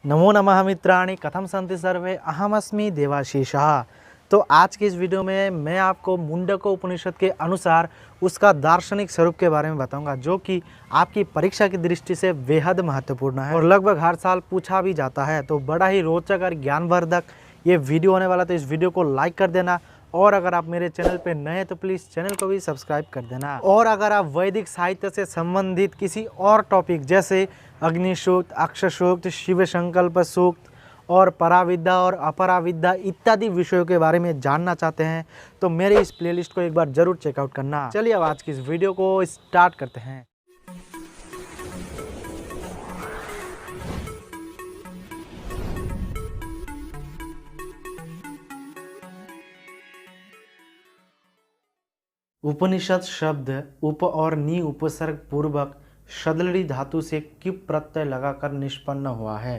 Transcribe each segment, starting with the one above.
नमो नमः मित्राणि कथं सन्ति सर्वे अहमस्मि देवाशीषः। तो आज की इस वीडियो में मैं आपको मुंडको उपनिषद के अनुसार उसका दार्शनिक स्वरूप के बारे में बताऊंगा, जो कि आपकी परीक्षा की दृष्टि से बेहद महत्वपूर्ण है और लगभग हर साल पूछा भी जाता है। तो बड़ा ही रोचक और ज्ञानवर्धक ये वीडियो होने वाला, तो इस वीडियो को लाइक कर देना और अगर आप मेरे चैनल पे नए हैं तो प्लीज़ चैनल को भी सब्सक्राइब कर देना। और अगर आप वैदिक साहित्य से संबंधित किसी और टॉपिक जैसे अग्नि सूक्त, अक्षर सूक्त, शिव संकल्प सूक्त और पराविद्या और अपराविद्या इत्यादि विषयों के बारे में जानना चाहते हैं तो मेरे इस प्लेलिस्ट को एक बार जरूर चेकआउट करना। चलिए अब आज की इस वीडियो को स्टार्ट करते हैं। उपनिषद शब्द उप और नी उपसर्ग पूर्वक शदलड़ी धातु से किप प्रत्यय लगाकर निष्पन्न हुआ है।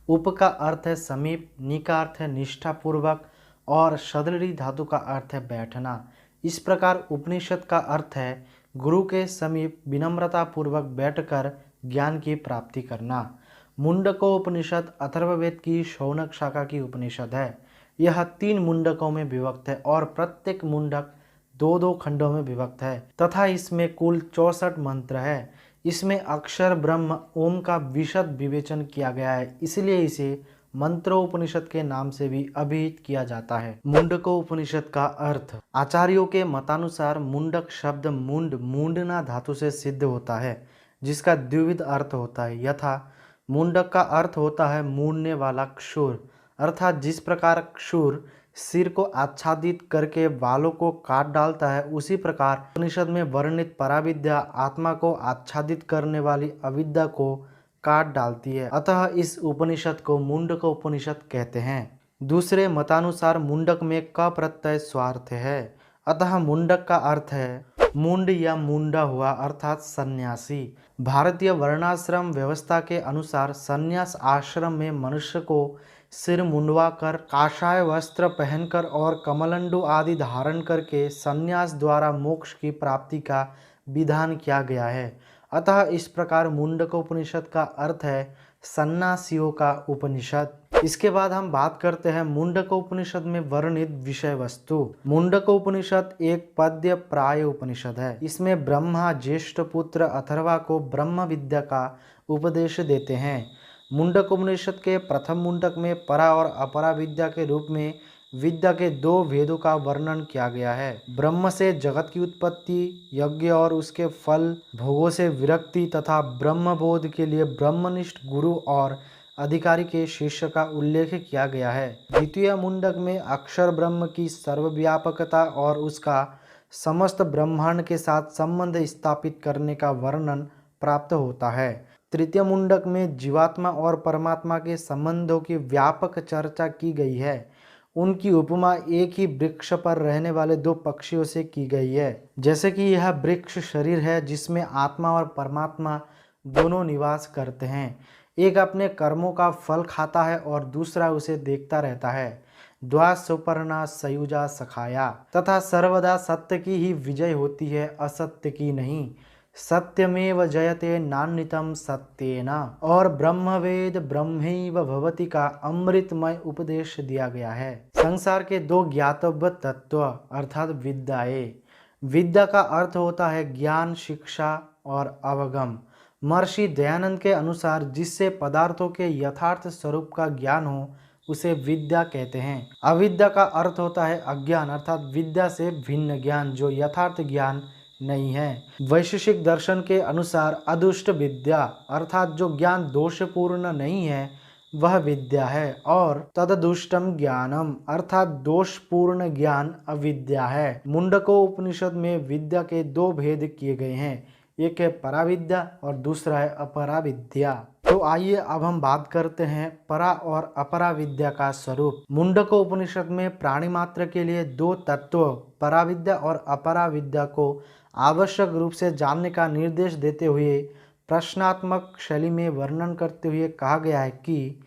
उप का अर्थ है समीप, नी का अर्थ है निष्ठा पूर्वक और शदलड़ी धातु का अर्थ है बैठना। इस प्रकार उपनिषद का अर्थ है गुरु के समीप विनम्रता पूर्वक बैठकर ज्ञान की प्राप्ति करना। मुंडको उपनिषद अथर्ववेद की शौनक शाखा की उपनिषद है। यह 3 मुंडकों में विभक्त है और प्रत्येक मुंडक दो दो खंडों में विभक्त है तथा इसमें कुल 64 मंत्र है। इसमें अक्षर ब्रह्म ओम का विशद विवेचन किया गया है, इसलिए इसे मंत्रोपनिषद के नाम से भी अभिहित किया जाता है। मुंडको उपनिषद का अर्थ आचार्यों के मतानुसार मुंडक शब्द मुंड मूंडना धातु से सिद्ध होता है, जिसका द्विविध अर्थ होता है। यथा मुंडक का अर्थ होता है मूंडने वाला क्षुर, अर्थात जिस प्रकार क्षुर सिर को आच्छादित करके बालों को काट डालता है, उसी प्रकार उपनिषद में वर्णित पराविद्या आत्मा को आच्छादित करने वाली अविद्या को काट डालती है। अतः इस उपनिषद को मुंडक उपनिषद कहते हैं। दूसरे मतानुसार मुंडक में क प्रत्यय स्वार्थ है, अतः मुंडक का अर्थ है मुंड या मुंडा हुआ अर्थात सन्यासी। भारतीय वर्णाश्रम व्यवस्था के अनुसार सन्यास आश्रम में मनुष्य को सिर मुंडवा कर, काषाय वस्त्र पहनकर और कमलंडू आदि धारण करके सन्यास द्वारा मोक्ष की प्राप्ति का विधान किया गया है। अतः इस प्रकार मुंडक उपनिषद का अर्थ है सन्यासियों का उपनिषद। इसके बाद हम बात करते हैं मुंडक उपनिषद में वर्णित विषय वस्तु। मुंडक उपनिषद एक पद्य प्राय उपनिषद है। इसमें ब्रह्मा ज्येष्ठ पुत्र अथर्वा को ब्रह्म विद्या का उपदेश देते हैं। मुंडक उपनिषद के प्रथम मुंडक में परा और अपरा विद्या के रूप में विद्या के 2 भेदों का वर्णन किया गया है। ब्रह्म से जगत की उत्पत्ति, यज्ञ और उसके फल, भोगों से विरक्ति तथा ब्रह्मबोध के लिए ब्रह्मनिष्ठ गुरु और अधिकारी के शिष्य का उल्लेख किया गया है। द्वितीय मुंडक में अक्षर ब्रह्म की सर्वव्यापकता और उसका समस्त ब्रह्मांड के साथ संबंध स्थापित करने का वर्णन प्राप्त होता है। तृतीय मुंडक में जीवात्मा और परमात्मा के संबंधों की व्यापक चर्चा की गई है। उनकी उपमा एक ही वृक्ष पर रहने वाले 2 पक्षियों से की गई है। जैसे कि यह वृक्ष शरीर है जिसमें आत्मा और परमात्मा दोनों निवास करते हैं। एक अपने कर्मों का फल खाता है और दूसरा उसे देखता रहता है। द्वा सुपर्णा सयुजा सखाया, तथा सर्वदा सत्य की ही विजय होती है, असत्य की नहीं। सत्यमेव जयते नान्यतम सत्येन, और ब्रह्मवेद ब्रह्मैव भवति का अमृतमय उपदेश दिया गया है। संसार के 2 ज्ञातव्य तत्व अर्थात विद्याएं। विद्या का अर्थ होता है ज्ञान, शिक्षा और अवगम। महर्षि दयानंद के अनुसार जिससे पदार्थों के यथार्थ स्वरूप का ज्ञान हो उसे विद्या कहते हैं। अविद्या का अर्थ होता है अज्ञान, अर्थात विद्या से भिन्न ज्ञान जो यथार्थ ज्ञान नहीं है। वैशेषिक दर्शन के अनुसार अदुष्ट विद्या अर्थात जो ज्ञान दोषपूर्ण नहीं है वह विद्या है, और तददुष्टम ज्ञानम अर्थात दोषपूर्ण ज्ञान अविद्या है। मुंडको उपनिषद में विद्या के 2 भेद किए गए हैं, एक है पराविद्या और दूसरा है अपराविद्या। तो आइए अब हम बात करते हैं परा और अपरा विद्या का स्वरूप। मुंडको उपनिषद में प्राणी मात्र के लिए 2 तत्व पराविद्या और अपरा विद्या को आवश्यक रूप से जानने का निर्देश देते हुए प्रश्नात्मक शैली में वर्णन करते हुए कहा गया है कि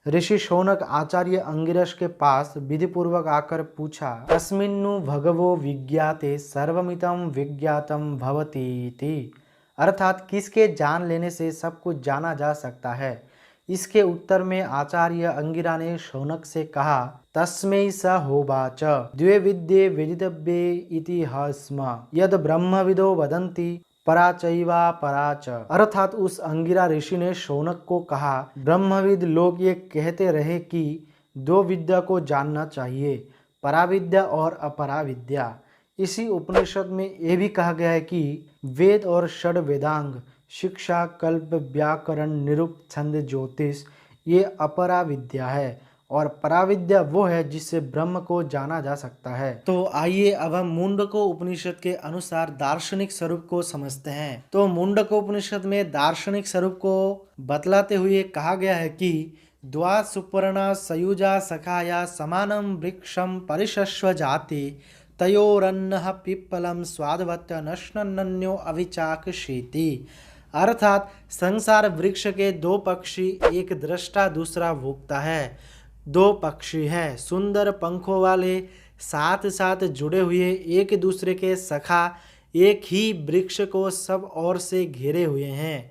ऋषि शौनक आचार्य अंगिरस के पास विधिपूर्वक आकर पूछा, अस्मिन्नु भगवो विज्ञाते सर्वमितम विज्ञातम भवतीति, अर्थात किसके जान लेने से सब कुछ जाना जा सकता है। इसके उत्तर में आचार्य अंगिरा ने शौनक से कहा, तस्मै स होवाच द्वे विद्ये वेदितव्ये इति हस्म यद ब्रह्मविदो वदन्ति परा चैवा परा च। अर्थात उस अंगिरा ऋषि ने शौनक को कहा, ब्रह्मविद लोग ये कहते रहे कि दो विद्या को जानना चाहिए, पराविद्या और अपराविद्या। इसी उपनिषद में ये भी कहा गया है कि वेद और षड वेदांग, शिक्षा, कल्प, व्याकरण, निरुक्त, छंद, ज्योतिष ये अपरा विद्या है और पराविद्या वो है जिससे ब्रह्म को जाना जा सकता है। तो आइए अब हम मुंडको उपनिषद के अनुसार दार्शनिक स्वरूप को समझते हैं। तो मुंडको उपनिषद में दार्शनिक स्वरूप को बतलाते हुए कहा गया है कि द्वा सुपर्णा सयुजा सखाया समानम वृक्षम परिशस्व जाति तयोरन्नः पिप्पलम स्वादवत् नश्नन्यो अविचाक्षेति। अर्थात संसार वृक्ष के दो पक्षी, एक दृष्टा दूसरा भोक्ता है। दो पक्षी हैं, सुंदर पंखों वाले, साथ साथ जुड़े हुए, एक दूसरे के सखा, एक ही वृक्ष को सब ओर से घेरे हुए हैं।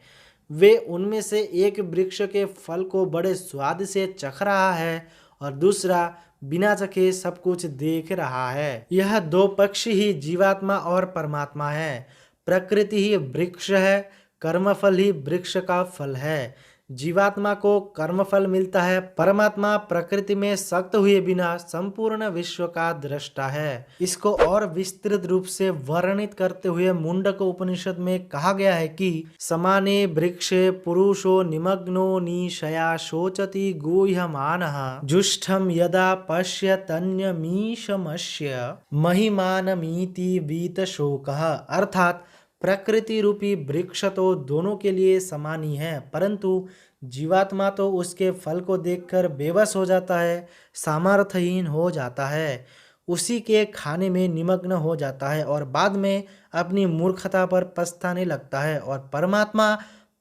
वे उनमें से एक वृक्ष के फल को बड़े स्वाद से चख रहा है और दूसरा बिना चखे सब कुछ देख रहा है। यह दो पक्ष ही जीवात्मा और परमात्मा है। प्रकृति ही वृक्ष है, कर्मफल ही वृक्ष का फल है। जीवात्मा को कर्मफल मिलता है, परमात्मा प्रकृति में सक्त हुए बिना संपूर्ण विश्व का दृष्टा है। इसको और विस्तृत रूप से वर्णित करते हुए मुंडको उपनिषद में कहा गया है कि समाने वृक्षे पुरुषो निमग्नो निशया शोचति गुह्यमानः जुष्टम यदा पश्यतन्यमीशमस्य महिमानमीति वीतशोकः। अर्थात प्रकृति रूपी वृक्ष तो दोनों के लिए समान ही है, परंतु जीवात्मा तो उसके फल को देखकर बेबस हो जाता है, सामर्थ्यहीन हो जाता है, उसी के खाने में निमग्न हो जाता है और बाद में अपनी मूर्खता पर पछताने लगता है। और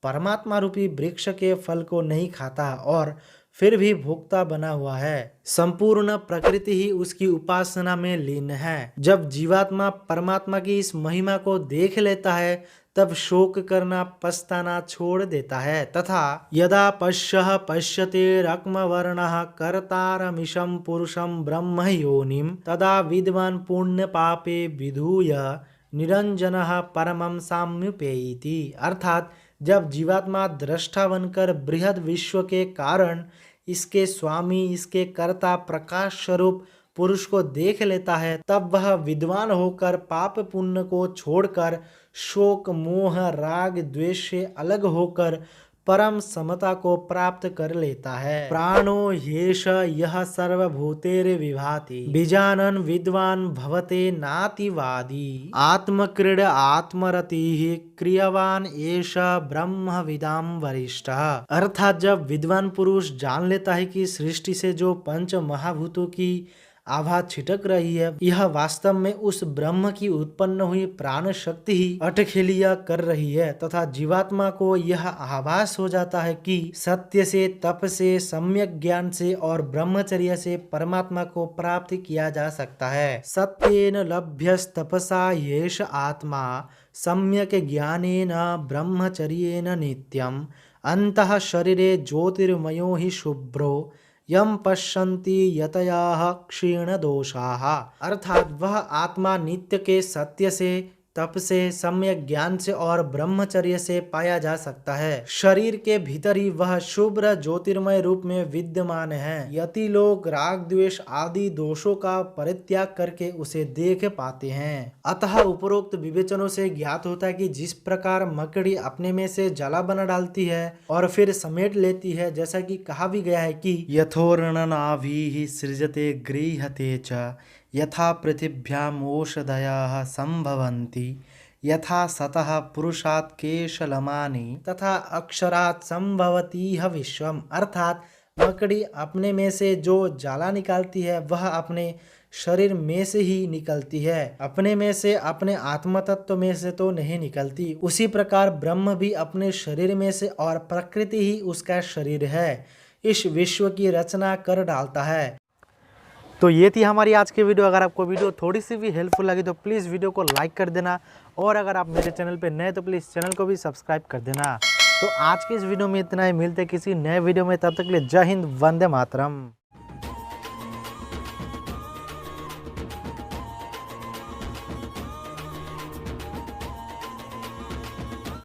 परमात्मा रूपी वृक्ष के फल को नहीं खाता और फिर भी भोक्ता बना हुआ है। संपूर्ण प्रकृति ही उसकी उपासना में लीन है। जब जीवात्मा परमात्मा की इस महिमा को देख लेता है तब शोक करना, पछताना छोड़ देता है तथा यदा पश्यः पश्यते रक्मवर्णः कर्तारमिशं पुरुषं ब्रह्म योनिम तदा विद्वान् पुण्य पापे विधूय निरंजनः परमं साम्युपेयति। अर्थात जब जीवात्मा दृष्टा बनकर बृहद विश्व के कारण, इसके स्वामी, इसके कर्ता, प्रकाश स्वरूप पुरुष को देख लेता है तब वह विद्वान होकर पाप पुण्य को छोड़कर शोक, मोह, राग, द्वेष से अलग होकर परम समता को प्राप्त कर लेता है। प्राणो ह्येष यः सर्वभूतेर्विभाति बीजानन विद्वान भवते नातिवादी आत्मक्रीड आत्मरतिः क्रियवान एष ब्रह्मविदां वरिष्ठः। अर्थात जब विद्वान पुरुष जान लेता है कि सृष्टि से जो पंच महाभूतों की आभा छिटक रही है, यह वास्तव में उस ब्रह्म की उत्पन्न हुई प्राण शक्ति ही अटखेलिया कर रही है तथा जीवात्मा को यह आभास हो जाता है कि सत्य से, तप से, सम्यक ज्ञान से और ब्रह्मचर्य से परमात्मा को प्राप्त किया जा सकता है। सत्येन लभ्यस्तपसा येष आत्मा सम्यक ज्ञानेन ब्रह्मचर्येण नित्यम् अंतः शरीरे ज्योतिर्मयो हि शुभ्रो यम पश्यन्ति यतयाः क्षीण दोषाः। अर्थात वह आत्मा नित्य के सत्य से, तप से, सम्यक ज्ञान से और ब्रह्मचर्य से पाया जा सकता है। शरीर के भीतर ही वह शुभ्र ज्योतिर्मय रूप में विद्यमान है। यति लोग राग, द्वेष आदि दोषों का परित्याग करके उसे देख पाते हैं। अतः उपरोक्त विवेचनों से ज्ञात होता है कि जिस प्रकार मकड़ी अपने में से जला बना डालती है और फिर समेट लेती है, जैसा कि कहा भी गया है कि यथोर्णनाभिः सृजते गृह्यते च यथा पृथिव्याम् ओषधयः संभवन्ति यथा सतः पुरुषात् केशलमानि तथा अक्षरात् संभवतीह विश्वम। अर्थात मकड़ी अपने में से जो जाला निकालती है वह अपने शरीर में से ही निकलती है, अपने में से, अपने आत्म तत्व में से तो नहीं निकलती। उसी प्रकार ब्रह्म भी अपने शरीर में से और प्रकृति ही उसका शरीर है, इस विश्व की रचना कर डालता है। तो ये थी हमारी आज की वीडियो। अगर आपको वीडियो थोड़ी सी भी हेल्पफुल लगी तो प्लीज़ वीडियो को लाइक कर देना और अगर आप मेरे चैनल पे नए तो प्लीज़ चैनल को भी सब्सक्राइब कर देना। तो आज के इस वीडियो में इतना ही, मिलते किसी नए वीडियो में, तब तक के लिए जय हिंद, वंदे मातरम।